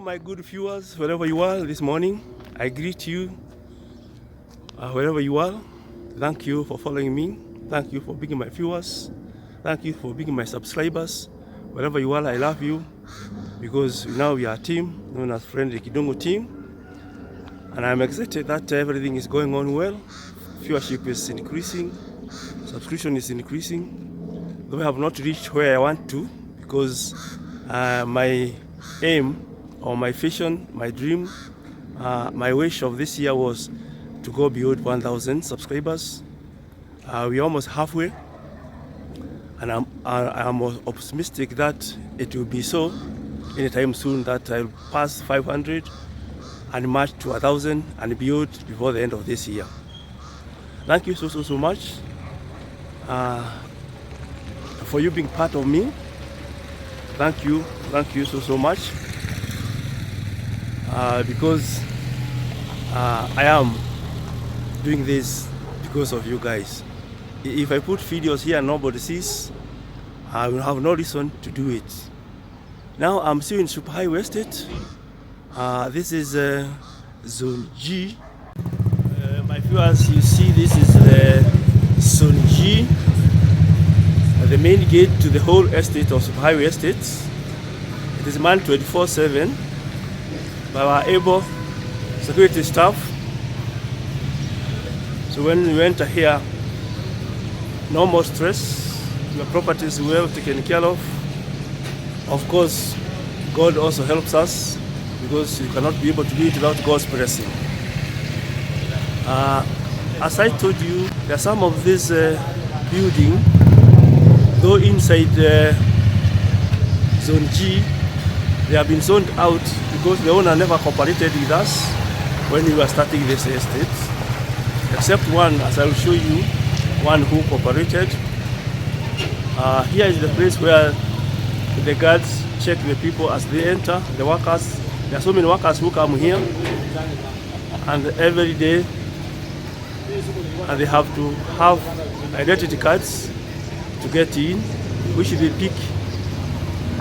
my good viewers, wherever you are this morning. I greet you wherever you are. Thank you for following me. Thank you for being my viewers. Thank you for being my subscribers. Wherever you are, I love you because now we are a team known as Friendly Kidongo team. And I'm excited that everything is going on well. Viewership is increasing. Subscription is increasing. Though I have not reached where I want to because my aim or my vision, my dream, my wish of this year was to go beyond 1,000 subscribers. We're almost halfway, and I'm optimistic that it will be so anytime soon, that I'll pass 500 and march to 1,000 and beyond before the end of this year. Thank you so much for you being part of me. Thank you so much. Because I am doing this because of you guys. If I put videos here and nobody sees, I will have no reason to do it. Now I'm still in Superhighway Estate. This is Zone G. My viewers, you see this is Zone G, the main gate to the whole estate of Superhighway Estate. It is manned 24/7 by our able security staff. So when you enter here, no more stress. Your property is well taken care of. Of course, God also helps us because you cannot be able to do it without God's blessing. As I told you, there are some of this building, though inside Zone G, they have been zoned out because the owner never cooperated with us when we were starting this estate, except one, as I will show you, one who cooperated. Here is the place where the guards check the people as they enter, the workers. There are so many workers who come here, and every day, and they have to have identity cards to get in, which they pick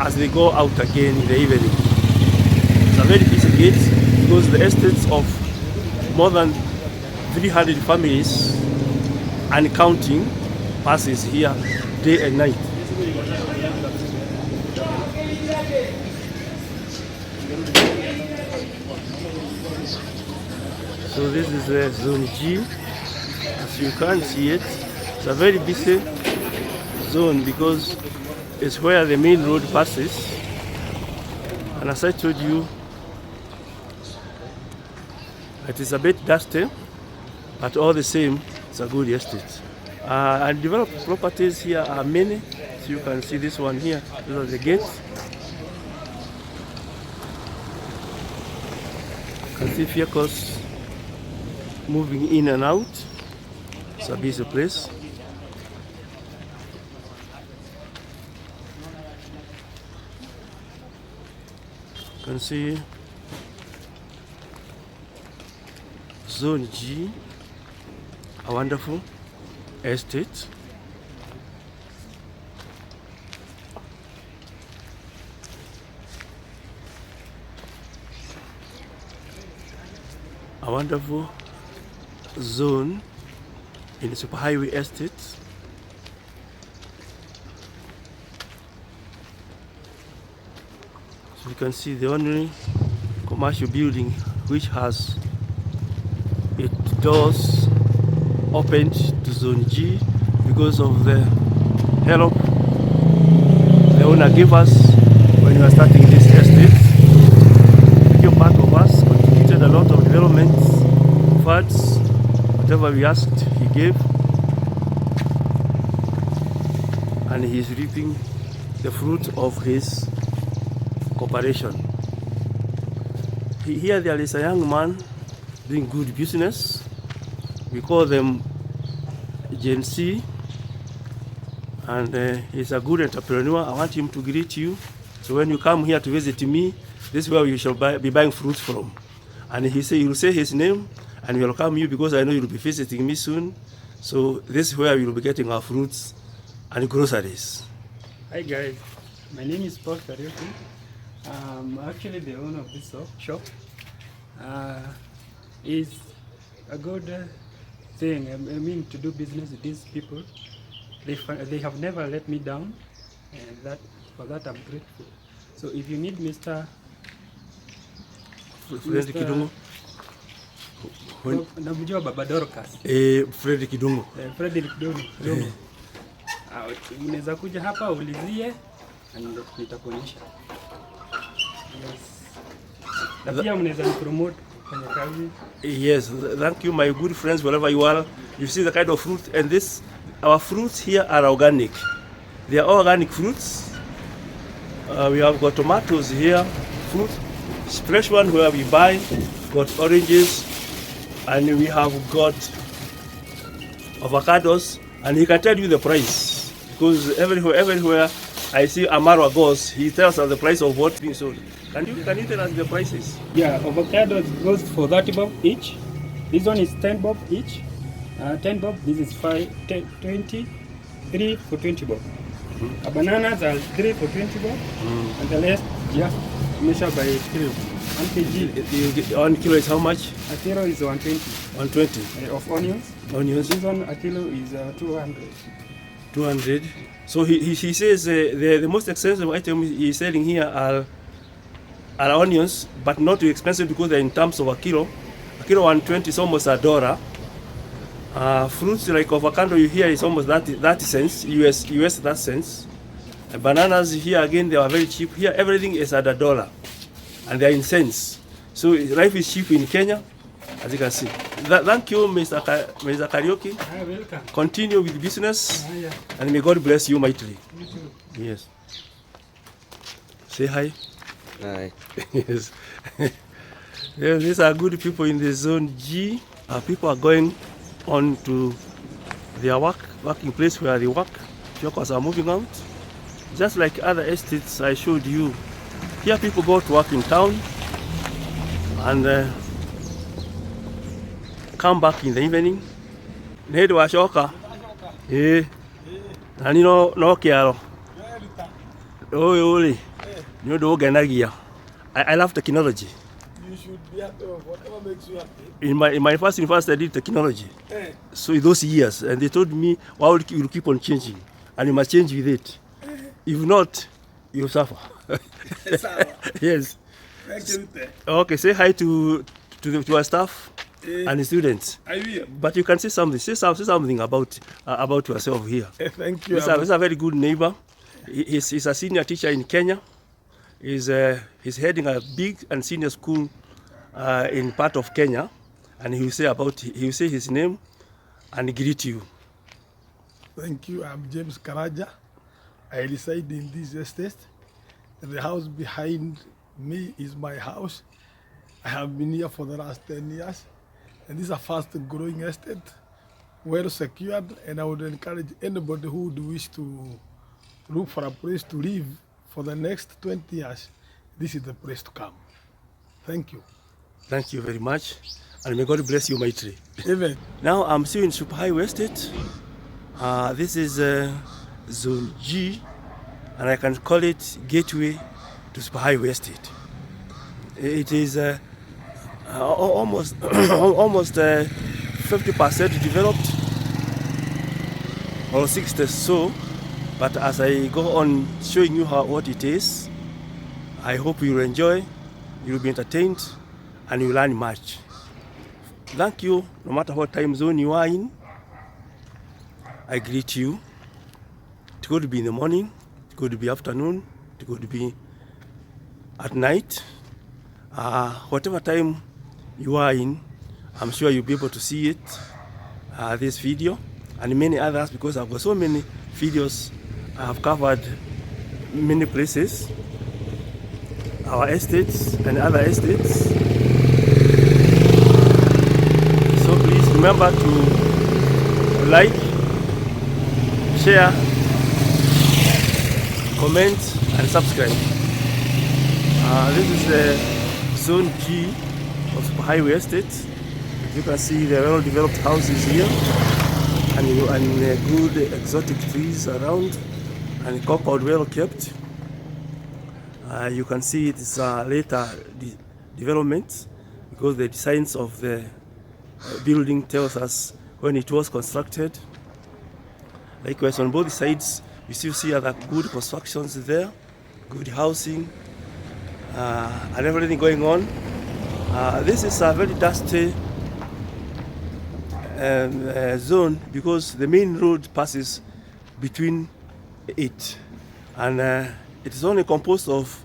as they go out again in the evening. It's a very busy gate because the estates of more than 300 families and counting passes here day and night. So this is Zone G. As you can see it, it's a very busy zone because it's where the main road passes. And as I told you, it is a bit dusty, but all the same, it's a good estate. And developed properties here are many. So you can see this one here. These are the gates. You can see vehicles moving in and out. It's a busy place. You can see Zone G, a wonderful estate. A wonderful zone in the Superhighway Estate. So you can see the only commercial building which has its doors opened to Zone G because of the help the owner gave us when we were starting this estate. You're part of us, contributed a lot of developments, funds, whatever we asked, he gave, and he is reaping the fruit of his cooperation. Here there is a young man doing good business. We call them Gen Z, and he's a good entrepreneur. I want him to greet you. So when you come here to visit me, this is where you shall be buying fruits from. And he will say his name and welcome you because I know you'll be visiting me soon. So this is where we will be getting our fruits and groceries. Hi guys, my name is Paul Karioki. Actually, the owner of this shop is a good thing. I mean, to do business with these people. They have never let me down, and for that I'm grateful. So if you need Mr. Kidungo. Namjua Baba Dorcas. Freddy Kidungo. Freddy Kidungo. Unaweza kuja hapa ulizie na nitakuonyesha. Yes. Na pia mnaweza promote kwenye kazi. Yes, thank you my good friends wherever you are. You see the kind of fruit, and our fruits here are organic. They are organic fruits. We have got tomatoes here, fruit, fresh one where we buy, got oranges, and we have got avocados, and he can tell you the price because everywhere I see Amarwa goes, he tells us the price of what's being sold. Can you tell us the prices? Yeah, avocado goes for 30 bob each. This one is 10 bob each. 10 bob. This is 20. 3 for 20 bob. Bananas are 3 for 20 bob. And the rest, measure by kilo. 1 kg. 1 kilo is how much? A kilo is 120. 120. Of onions. Onions. This one, a kilo is 200. 200. So he says the most expensive item he's selling here are onions, but not too expensive because they're in terms of a kilo. A kilo 120 is almost $1. Fruits like avocado you hear is almost 30 cents, US 30 cents. Bananas here again, they are very cheap. Here everything is at $1 and they are in cents. So life is cheap in Kenya, as you can see. Thank you, Mr. Karaoke. Welcome. Continue with business, and may God bless you mightily. You too. Yes. Say hi. Hi. Yes. Yeah, these are good people in the zone G. People are going on to their working place where they work. Workers are moving out. Just like other estates I showed you. Here people go to work in town and come back in the evening. Nedi washoka. Nani no kiaro. Oli. You do genagia. I love technology. You should be happy of whatever makes you happy. In my first university I did technology. So in those years, and they told me, well, you keep on changing, and you must change with it. If not, you suffer. Yes. Okay, say hi to our staff and the students. I will. But you can say something. Say something about yourself here. Thank you. He's a very good neighbor. He's a senior teacher in Kenya. He's heading a big and senior school in part of Kenya, and he will say his name and greet you. Thank you. I'm James Karaja. I reside in this estate. The house behind me is my house. I have been here for the last 10 years. And this is a fast growing estate, well secured, and I would encourage anybody who would wish to look for a place to live for the next 20 years. This is the place to come. Thank you. Thank you very much, and may God bless you mightily. Amen. Now I'm still in Superhighway Estate. This is Zone G, and I can call it Gateway to Superhighway Estate. It is almost 50% developed, or 60 so. But as I go on showing you what it is, I hope you'll enjoy, you'll be entertained, and you'll learn much. Thank you, no matter what time zone you are in. I greet you. It could be in the morning, it could be afternoon, it could be at night. Whatever time you are in, I'm sure you'll be able to see it, this video, and many others, because I've got so many videos. I have covered many places, our estates and other estates. So please remember to like, share, comment and subscribe. This is the Zone G of Superhighway Estate. You can see the well-developed houses here and good exotic trees around, and compound well kept. You can see it is a later development because the designs of the building tells us when it was constructed. Likewise, on both sides, you still see other good constructions there, good housing, and everything going on. This is a very dusty zone because the main road passes between it, and it is only composed of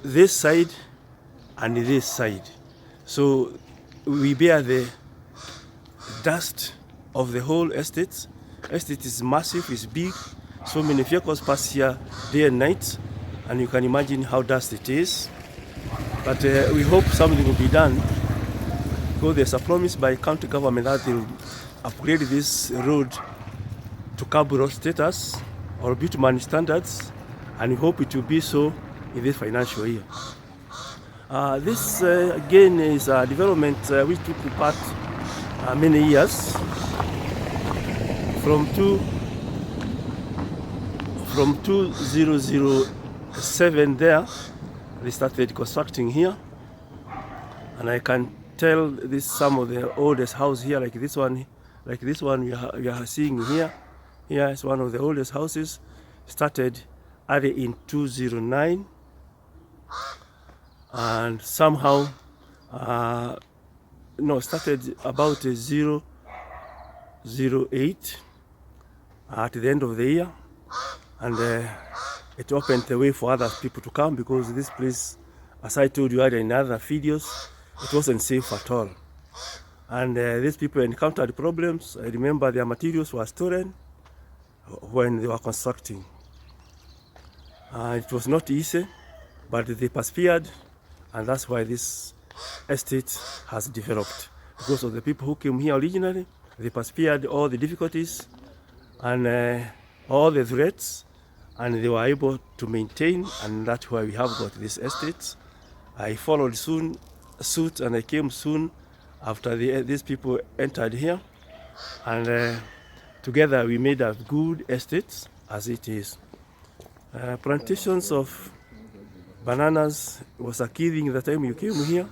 this side and this side. So we bear the dust of the whole estate. Estate is massive, it's big, so many vehicles pass here day and night, and you can imagine how dusty it is. But we hope something will be done, because there's a promise by county government that they will upgrade this road to curb road status or bitumen standards, and we hope it will be so in this financial year. This again is a development which took part many years. From 2007 there, they started constructing here, and I can tell this some of the oldest house here, like this one we are seeing here. Here is one of the oldest houses, started early in 2009, and somehow started about 008 at the end of the year, and it opened the way for other people to come, because this place, as I told you earlier in other videos, it wasn't safe at all. And these people encountered problems. I remember their materials were stolen when they were constructing. It was not easy, but they persevered, and that's why this estate has developed. Because of the people who came here originally, they persevered all the difficulties and all the threats, and they were able to maintain, and that's why we have got this estate. I followed suit, and I came soon after these people entered here, and together we made a good estate as it is. Plantations of bananas was a key thing the time you came here,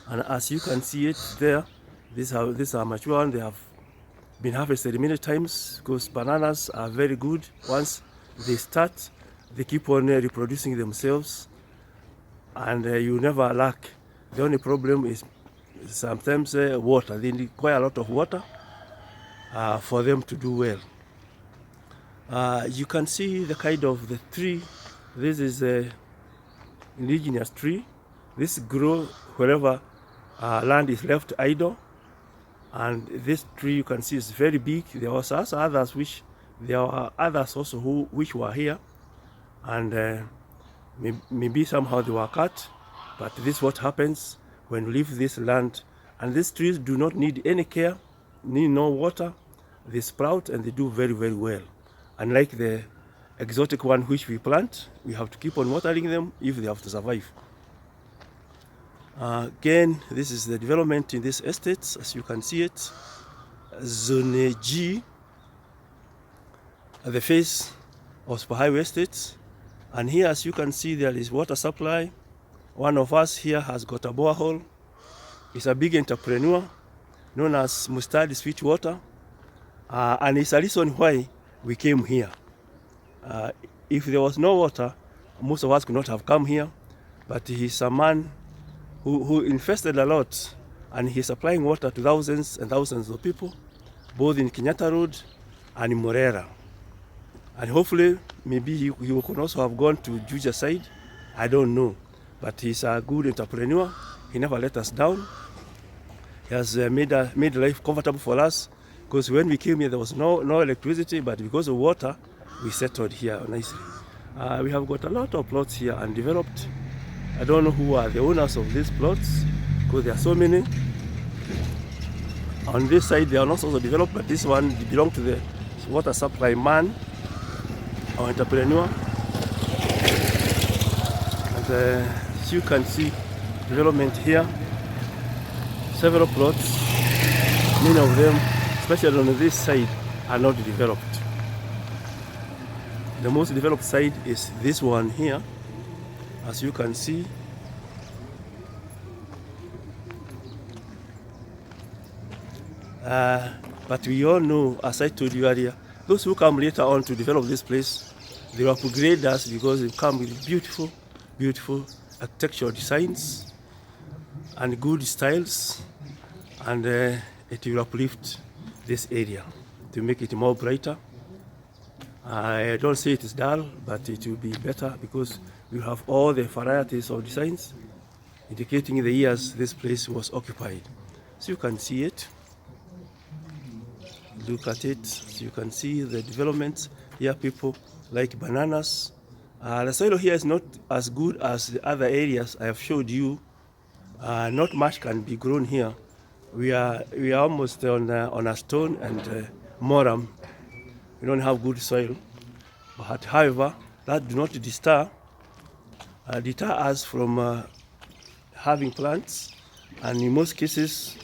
and as you can see it there, these are mature, and they have been harvested many times, because bananas are very good. Once they start, they keep on reproducing themselves, and you never lack. The only problem is sometimes water. They require a lot of water for them to do well. You can see the kind of the tree. This is an indigenous tree. This grows wherever land is left idle, and this tree you can see is very big. There are others also which were here, and maybe somehow they were cut. But this is what happens when you leave this land. And these trees do not need any care, need no water. They sprout and they do very, very well. Unlike the exotic one which we plant, we have to keep on watering them if they have to survive. Again, this is the development in this estate, as you can see it. Zone G, at the face of Superhighway Estate. And here, as you can see, there is water supply. One of us here has got a borehole. He's a big entrepreneur known as Mustard Sweetwater, and it's a reason why we came here. If there was no water, most of us could not have come here, but he's a man who invested a lot, and he's supplying water to thousands and thousands of people, both in Kenyatta Road and in Morera. And hopefully, maybe he could also have gone to Juja side, I don't know. But he's a good entrepreneur. He never let us down. He has made life comfortable for us, because when we came here there was no electricity, but because of water we settled here nicely. We have got a lot of plots here undeveloped. I don't know who are the owners of these plots, because there are so many. On this side they are not also developed, but this one belongs to the water supply man or entrepreneur. And as you can see, development here, several plots, many of them, especially on this side, are not developed. The most developed side is this one here, as you can see. But we all know, as I told you earlier, those who come later on to develop this place, they will upgrade us because they come with beautiful, beautiful architectural designs and good styles, and it will uplift this area to make it more brighter. I don't say it is dull, but it will be better because we have all the varieties of designs indicating the years this place was occupied. So you can see it. Look at it. So you can see the developments here. People like bananas. The soil here is not as good as the other areas I have showed you. Not much can be grown here. We are almost on a stone and moram. We don't have good soil. But however, that do not deter us from having plants. And in most cases,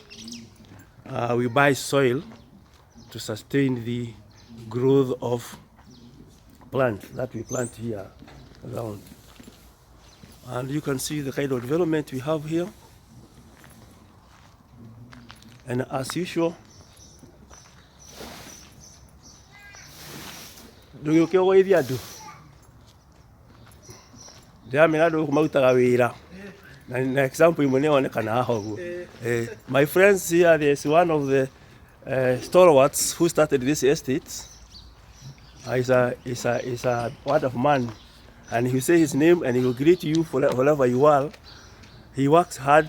we buy soil to sustain the growth of plants that we plant here around. And you can see the kind of development we have here. And as usual, my friends here, there's one of the stalwarts who started this estate. He's a wonderful man, and he will say his name and he will greet you wherever you are. He works hard.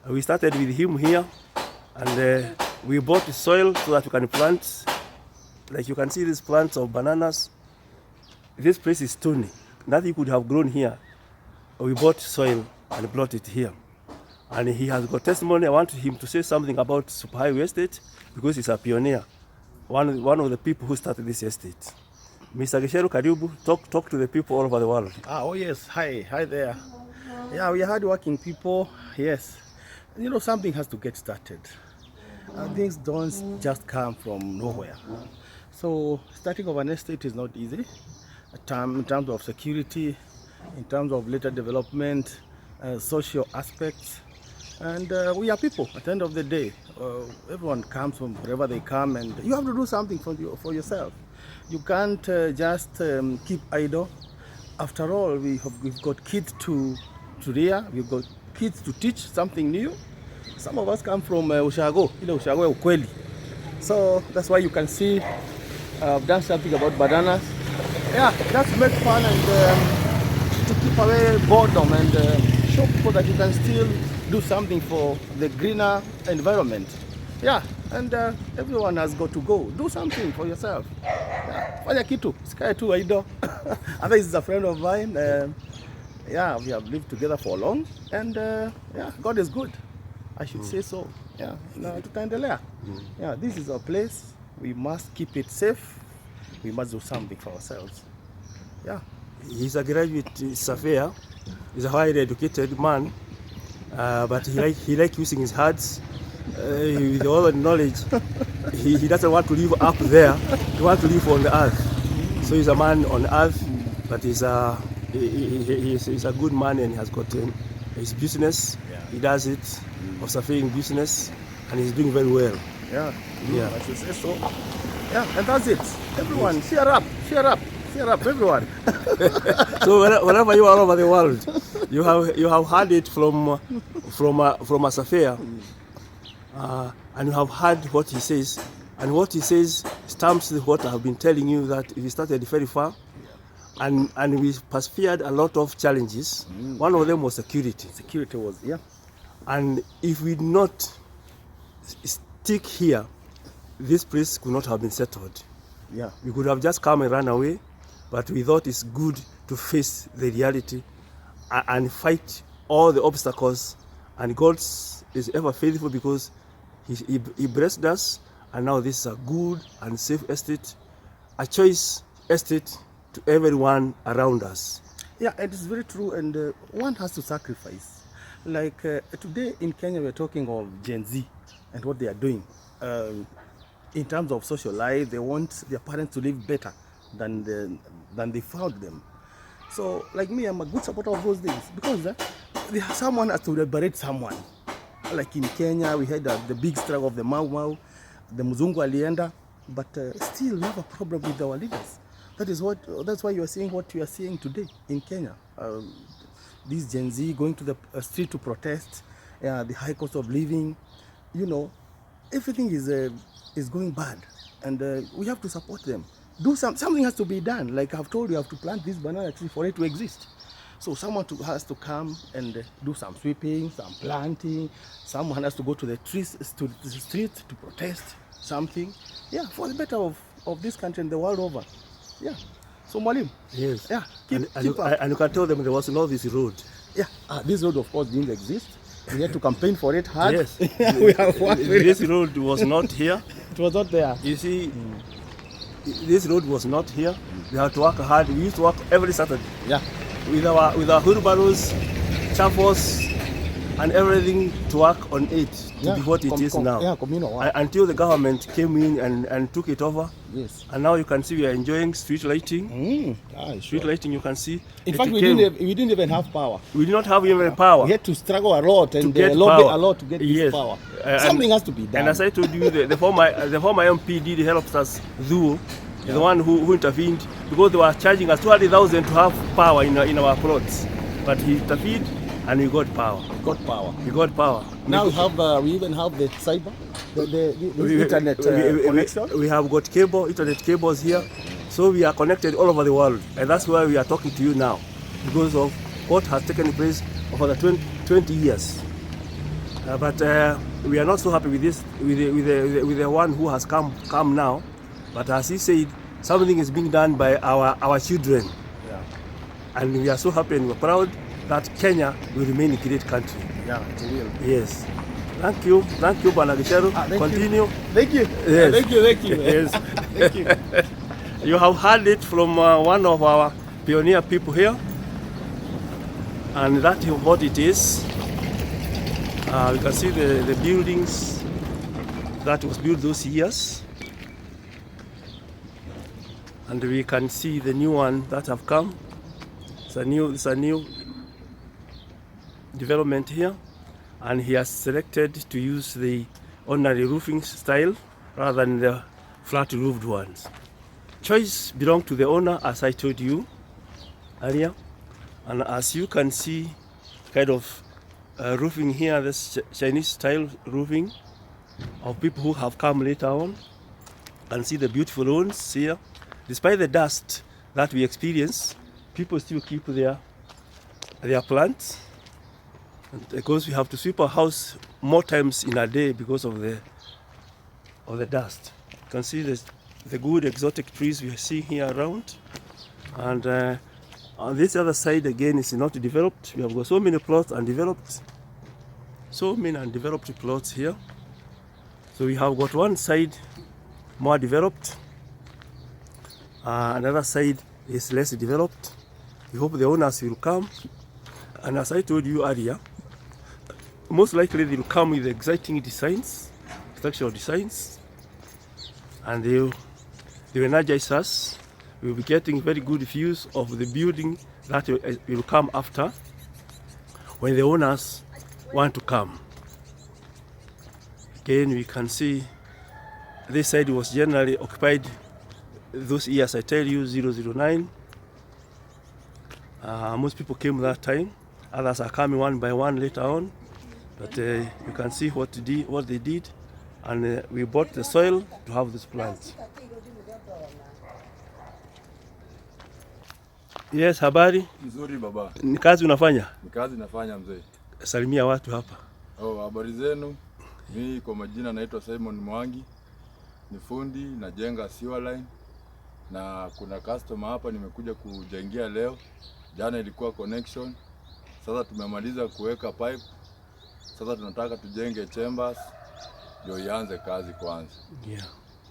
We started with him here, and we bought the soil so that we can plant. Like you can see these plants of bananas. This place is stony. Nothing could have grown here. We bought soil and brought it here. And he has got testimony. I want him to say something about Superhighway Estate because he's a pioneer. One of the people who started this estate. Mr. Gesheru Karibu, talk to the people all over the world. Oh yes, hi there. Yeah, we are hardworking people. Yes, you know, something has to get started. Things don't just come from nowhere. So starting of an estate is not easy. In terms of security, in terms of later development, social aspects, and we are people. At the end of the day, everyone comes from wherever they come, and you have to do something for yourself. You can't just keep idle. After all, we've got kids to rear, we've got kids to teach something new. Some of us come from Ushago ukweli. So that's why you can see I've done something about bananas. Yeah, just make fun and to keep away boredom and show people that you can still do something for the greener environment. Yeah, and everyone has got to go. Do something for yourself. Yeah, fanya kitu, sikae tu idle. Other is a friend of mine. Yeah, we have lived together for long, and yeah, God is good. I should say so. Yeah, tutaendelea. Yeah, this is our place. We must keep it safe. We must do something for ourselves. Yeah. He's a graduate surveyor. He's a highly educated man, but he like using his hands. With all the knowledge, he doesn't want to live up there. He wants to live on the earth. So he's a man on earth, but he's a good man, and he has got his business. Yeah. He does it, of surveying business, and he's doing very well. Yeah, I should say so. Yeah, and that's it. Everyone, cheer up, everyone. So wherever you are over the world, you have heard it from a surveyor. And you have heard what he says, and what he says stamps what I have been telling you, that we started very far, and we persevered a lot of challenges. One of them was security. Security was, yeah. And if we did not stick here, this place could not have been settled. Yeah. We could have just come and run away, but we thought it's good to face the reality and fight all the obstacles, and God is ever faithful because he blessed us, and now this is a good and safe estate, a choice estate to everyone around us. Yeah, it is very true, and one has to sacrifice. Like today in Kenya, we're talking of Gen Z and what they are doing. In terms of social life, they want their parents to live better than than they found them. So, like me, I'm a good supporter of those things because someone has to liberate someone. Like in Kenya, we had the big struggle of the Mau Mau, the Mzungu alienda, but still we have a problem with our leaders. That's why you are seeing what you are seeing today in Kenya. This Gen Z going to the street to protest, the high cost of living, everything is going bad, and we have to support them. Something has to be done. Like I've told you, I have to plant this banana tree for it to exist. So someone has to come and do some sweeping, some planting. Someone has to go to the street to protest something. Yeah, for the better of this country and the world over. Yeah. So Mwalim. Yes. Yeah. And you can tell them there was no this road. Yeah. This road of course didn't exist. We had to campaign for it hard. Yes. We have worked very this road was not here. It was not there. You see, this road was not here. We had to work hard. We used to work every Saturday. Yeah. With our wheelbarrows, chaffos, and everything to work on it to be what it is now. Yeah, communal work. Until the government came in and took it over. Yes. And now you can see we are enjoying street lighting. Street lighting, you can see. In fact, we didn't even have power. We did not have even power. We had to struggle a lot and get lobby power. a lot to get this power. Something has to be done. And as I told you, the former MP did help us do. The one who intervened, because they were charging us 200,000 to have power in our plots. But he intervened and we got power. We got power. Now we even have the cyber, the internet connection. We have got internet cables here. So we are connected all over the world. And that's why we are talking to you now, because of what has taken place over the 20 years. But we are not so happy with this, with the one who has come now. But as he said, something is being done by our children. Yeah. And we are so happy and we're proud that Kenya will remain a great country. Yeah, it will. Yes. Thank you, Bwana Gicheru. Continue. Thank you. Yes. Thank you. Yes. Thank you. You have heard it from one of our pioneer people here. And that is what it is. You can see the buildings that was built those years. And we can see the new one that have come. It's a new development here, and he has selected to use the ordinary roofing style rather than the flat roofed ones. Choice belongs to the owner, as I told you earlier, and as you can see, kind of roofing here, this Chinese style roofing of people who have come later on, and see the beautiful lawns here. Despite the dust that we experience, people still keep their plants. And because we have to sweep our house more times in a day because of the dust. You can see the good exotic trees we are seeing here around. And on this other side again is not developed. We have got so many plots undeveloped. So many undeveloped plots here. So we have got one side more developed. Another side is less developed. We hope the owners will come. And as I told you earlier, most likely they will come with exciting designs, structural designs, and they will energize us. We will be getting very good views of the building that will come after when the owners want to come. Again, we can see this side was generally occupied those years, I tell you, 009. Most people came that time. Others are coming one by one later on. But you can see what they did. And we bought the soil to have this plant. Yes, habari. Nzuri baba. Ni kazi unafanya? Ni kazi nafanya mzee. Salimia watu hapa. Habari zenu. Mimi kwa majina naitwa Simon Mwangi. Ni fundi najenga Sewerline. Na kuna customer hapa nimekuja kujengia leo. Jana ilikuwa connection. Sasa tumemaliza kuweka pipe. Sasa tunataka tujenge chambers ndio ianze kazi kwanza. Yeah.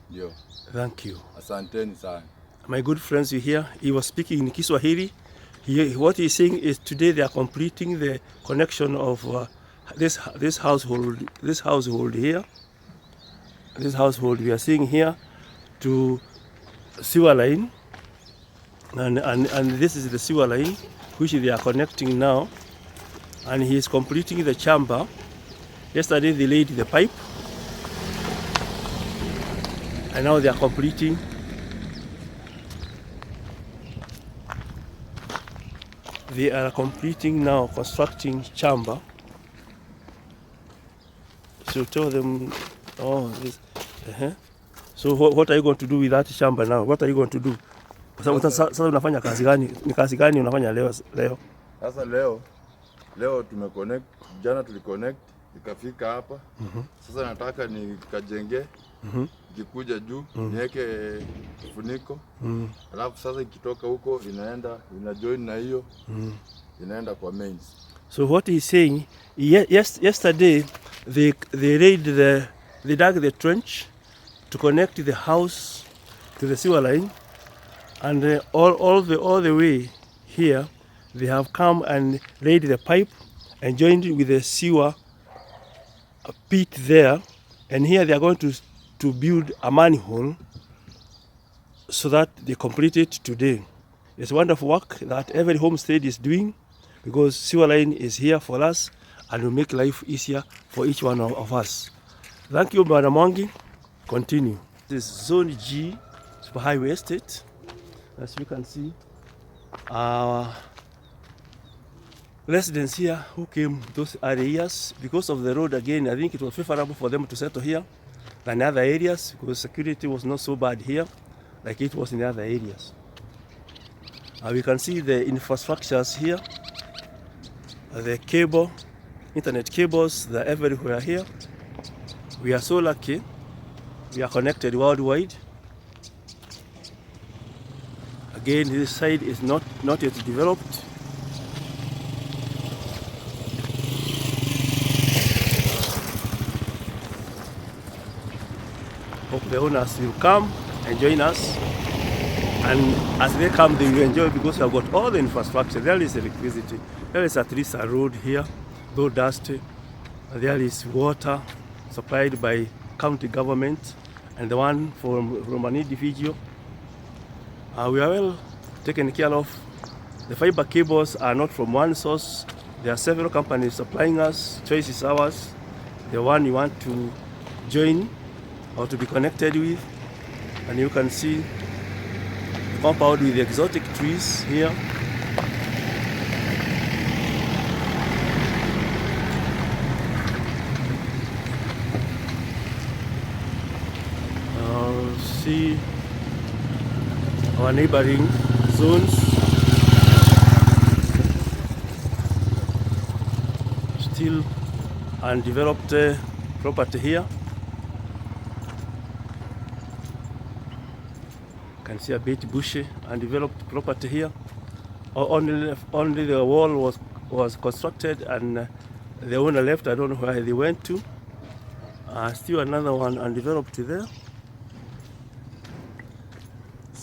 Ndio. Thank you. Asanteni sana. My good friends, you hear, he was speaking in Kiswahili. What he's saying is today they are completing the connection of this household here. This household we are seeing here to Sewerline. and this is the sewer line which they are connecting now, and he is completing the chamber. Yesterday they laid the pipe, and now they are completing now, constructing chamber. So tell them, oh, this, So what are you going to do with that chamber now? What are you going to do? Sasa unafanya kazi gani? Ni kazi gani unafanya leo? Sasa leo tumeconnect, jana tuliconnect ikafika hapa. Sasa nataka nikajenge, ikikuja juu niweke funiko. Alafu sasa ikitoka huko ina join na hiyo inaenda kwa mains. So what he's saying, yesterday they dug the trench to connect the house to the sewer line, and all the way here they have come and laid the pipe and joined with the sewer pit there, and here they are going to build a manhole so that they complete it today. It's wonderful work that every homestead is doing, because sewer line is here for us and will make life easier for each one of us. Thank you, Madam Mwangi. Continue. This is Zone G, Superhighway Estate. As you can see, our residents here who came those other years, because of the road again, I think it was favorable for them to settle here than other areas, because security was not so bad here like it was in the other areas. We can see the infrastructures here, the cable, internet cables, they're everywhere here. We are so lucky. We are connected worldwide. Again, this side is not yet developed. Hope the owners will come and join us. And as they come, they will enjoy, because we have got all the infrastructure. There is electricity. There is at least a road here, though dusty. There is water supplied by county government, and the one from an individual. We are well taken care of. The fiber cables are not from one source. There are several companies supplying us. Choice is ours. The one you want to join or to be connected with. And you can see the compound with the exotic trees here. See our neighboring zones. Still undeveloped property here. You can see a bit bushy undeveloped property here. Only the wall was constructed, and the owner left. I don't know where they went to. Still another one undeveloped there.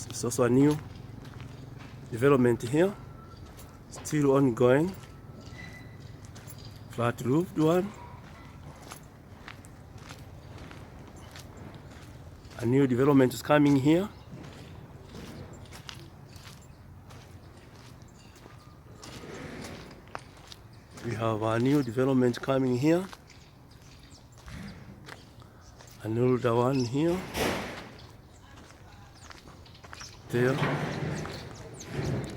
It's also a new development here, still ongoing. Flat roofed one. A new development is coming here. We have a new development coming here. An older one here. There.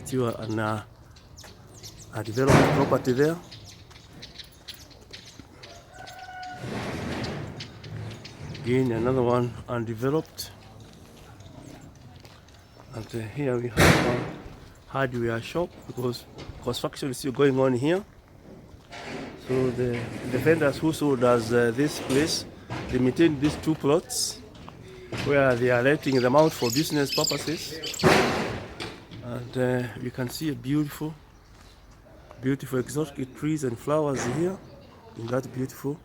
Still a developed property there. Again, another one undeveloped. And here we have a hardware shop, because construction is still going on here. So the vendors who sold us this place, they maintain these two plots where they are letting them out for business purposes. And you can see a beautiful exotic trees and flowers here in that beautiful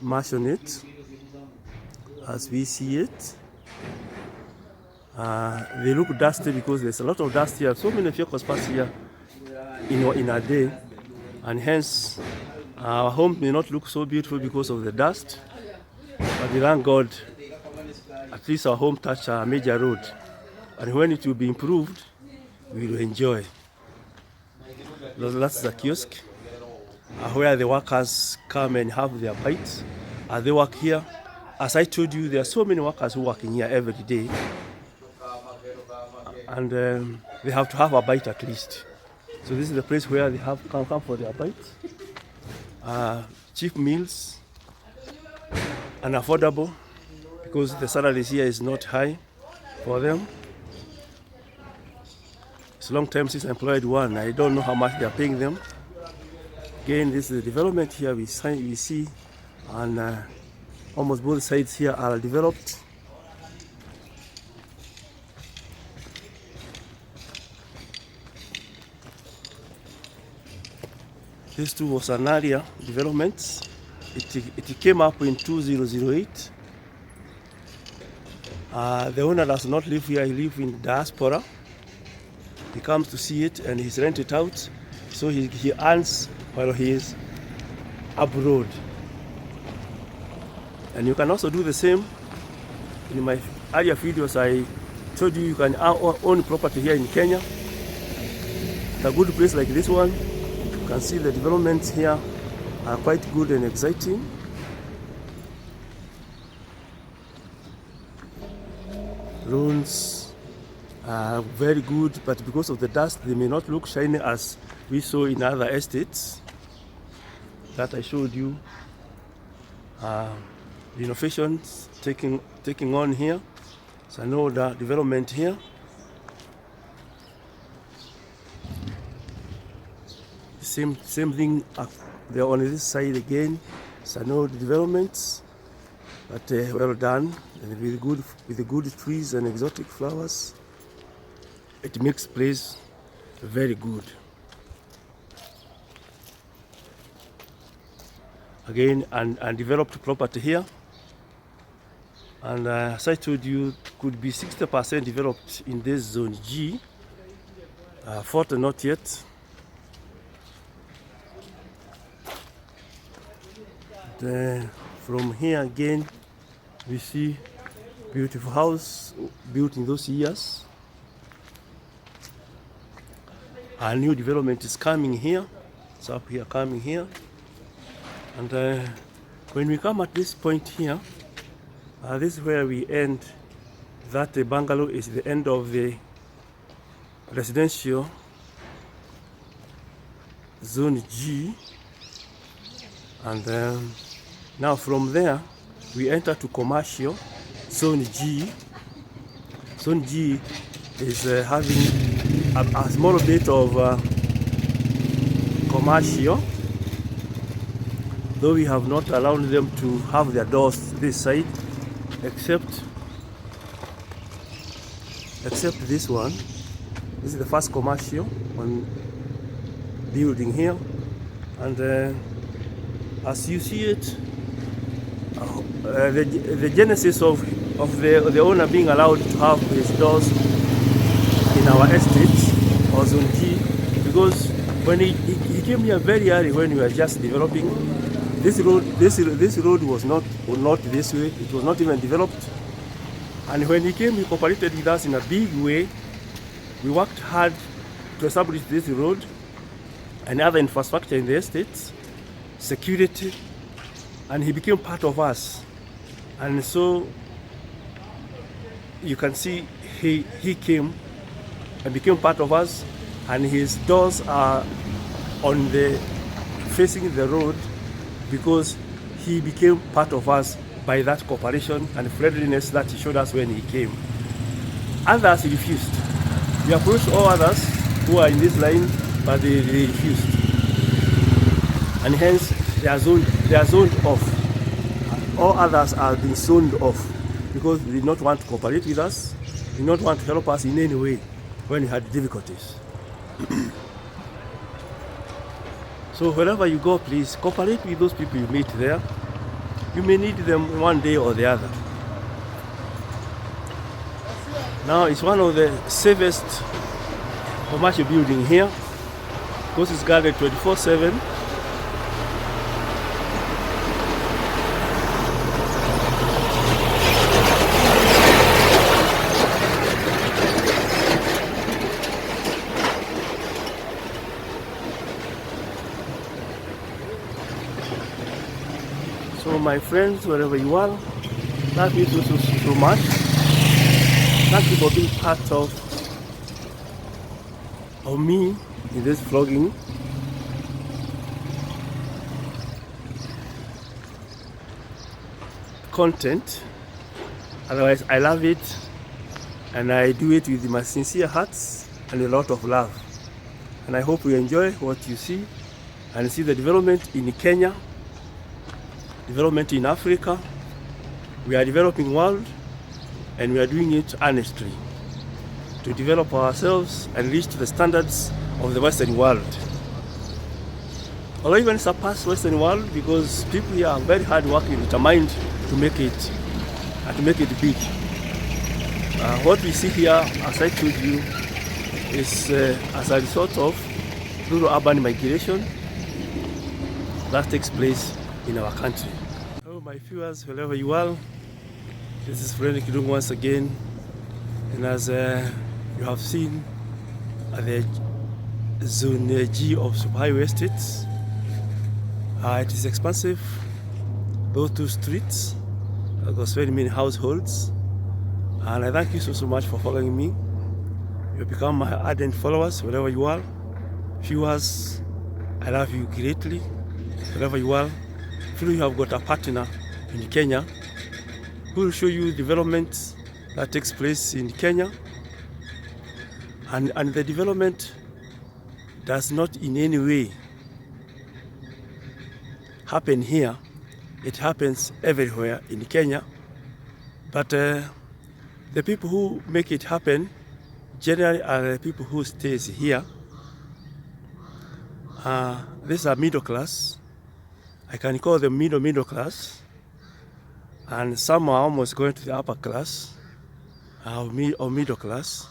mansionette as we see it. They look dusty because there's a lot of dust here. So many vehicles pass here in a day, and hence our home may not look so beautiful because of the dust. But we thank God, at least our home touched a major road. and when it will be improved, we will enjoy. That's the kiosk where the workers come and have their bites. They work here. As I told you, there are so many workers who work in here every day, and they have to have a bite at least. So this is the place where they come for their bites. Cheap meals and affordable, because the salaries here is not high for them. It's a long time since I employed one. I don't know how much they are paying them. Again, this is the development here we see, and almost both sides here are developed. This too was an area development. It came up in 2008. The owner does not live here, he lives in diaspora. He comes to see it and he's rented out, so he earns while he is abroad. And you can also do the same. In my earlier videos I told you can own property here in Kenya. It's a good place like this one. You can see the developments here are quite good and exciting. Roads are very good, but because of the dust they may not look shiny as we saw in other estates that I showed you. The innovations taking on here. So I know the development here. Same thing there on this side again. So I know the developments, but well done, and with the good trees and exotic flowers. It makes place very good. Again, and developed property here. And as I told you, could be 60% developed in this zone G. 40 not yet. From here again, we see beautiful house built in those years. A new development is coming here. It's up here, coming here. And when we come at this point here, this is where we end. That bungalow is the end of the residential zone G. And now from there, we enter to commercial zone G. Zone G is having a small bit of commercial, though we have not allowed them to have their doors this side, except this one. This is the first commercial one building here, and as you see it, the genesis of the owner being allowed to have his doors in our estate or zone G, because when he came here very early when we were just developing, this road was not this way. It was not even developed. And when he came, he cooperated with us in a big way. We worked hard to establish this road and other infrastructure in the estates, security, and he became part of us. And so you can see he came and became part of us, and his doors are on the facing the road because he became part of us by that cooperation and friendliness that he showed us when he came. Others refused. We approached all others who are in this line, but they refused, and hence they are zoned off. All others are being zoned off because they did not want to cooperate with us, did not want to help us in any way when we had difficulties. So wherever you go, please cooperate with those people you meet there. You may need them one day or the other. Now it's one of the safest commercial building here because it's guarded 24/7. So my friends, wherever you are, thank you so much. Thank you for being part of me in this vlogging. Content. Otherwise, I love it, and I do it with my sincere hearts and a lot of love. And I hope you enjoy what you see and see the development in Kenya, development in Africa. We are developing world, and we are doing it honestly to develop ourselves and reach to the standards of the Western world, or even surpass Western world, because people here are very hard working, determined to make it and to make it big. What we see here, as I told you, is as a result of rural-urban migration that takes place in our country. Hello my viewers, wherever you are, this is Friend Kidung once again, and as you have seen at the Zone G of Superhighway Estates, it is expansive. Those two streets, there's very many households, and I thank you so much for following me. You have become my ardent followers wherever you are. Viewers, I love you greatly. Wherever you are, feel you have got a partner in Kenya who will show you development that takes place in Kenya, and the development does not in any way happen here. It happens everywhere in Kenya, but the people who make it happen generally are the people who stays here. These are middle class. I can call them middle class, and some are almost going to the upper class or middle class,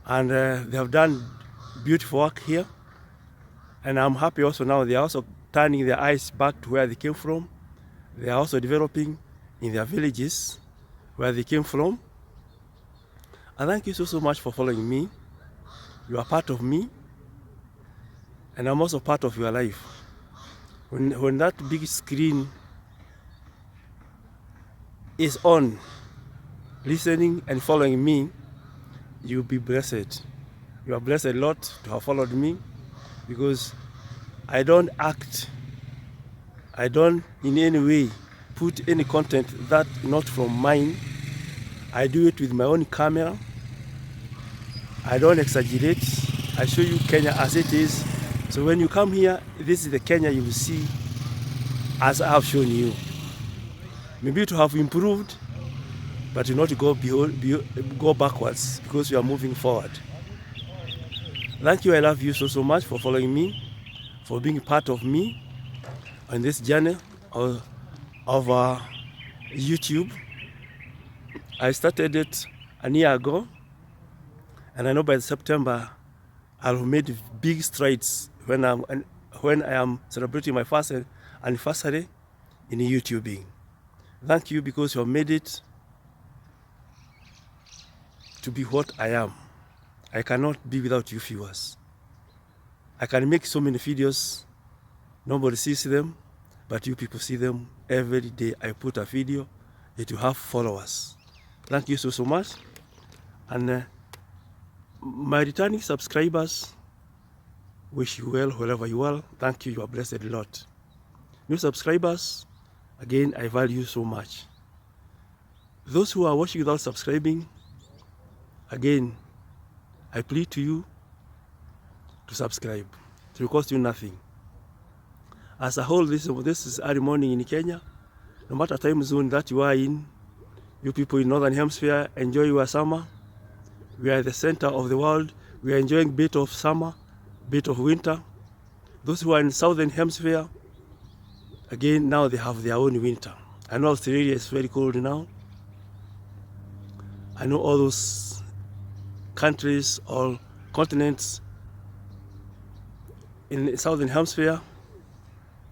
and they have done beautiful work here, and I'm happy also now they are also turning their eyes back to where they came from. They are also developing in their villages where they came from. And thank you so much for following me. You are part of me, and I'm also part of your life. When that big screen is on, listening and following me, you'll be blessed. You are blessed a lot to have followed me, because I don't in any way put any content that not from mine. I do it with my own camera. I don't exaggerate. I show you Kenya as it is. So when you come here, this is the Kenya you will see as I have shown you. Maybe to have improved, but to not go backwards, because we are moving forward. Thank you. I love you so much for following me, for being part of me on this journey of YouTube. I started it a year ago, and I know by September I'll have made big strides when I am celebrating my first anniversary in YouTubing. Thank you, because you have made it to be what I am. I cannot be without you viewers. I can make so many videos, nobody sees them, but you people see them every day. I put a video, it will have followers. Thank you so much. And my returning subscribers, wish you well wherever you are. Thank you, you are blessed a lot. New subscribers, again, I value you so much. Those who are watching without subscribing, again, I plead to you to subscribe. It will cost you nothing. As a whole, this is early morning in Kenya. No matter time zone that you are in, you people in Northern Hemisphere, enjoy your summer. We are at the center of the world. We are enjoying a bit of summer, bit of winter. Those who are in Southern Hemisphere, again, now they have their own winter. I know Australia is very cold now. I know all those countries or continents in the Southern Hemisphere,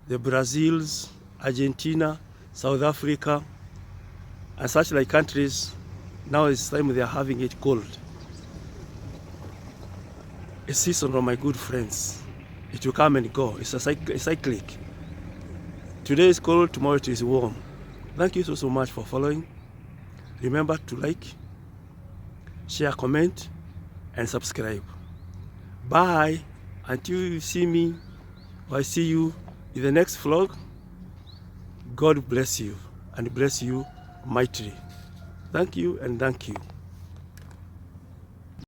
the Brazils, Argentina, South Africa, and such like countries, now it's time they are having it cold. A season of my good friends. It will come and go. It's cyclic. Today is cold, tomorrow it is warm. Thank you so much for following. Remember to like, share, comment, and subscribe. Bye. Until you see me or I see you in the next vlog, God bless you and bless you mightily. Thank you and thank you.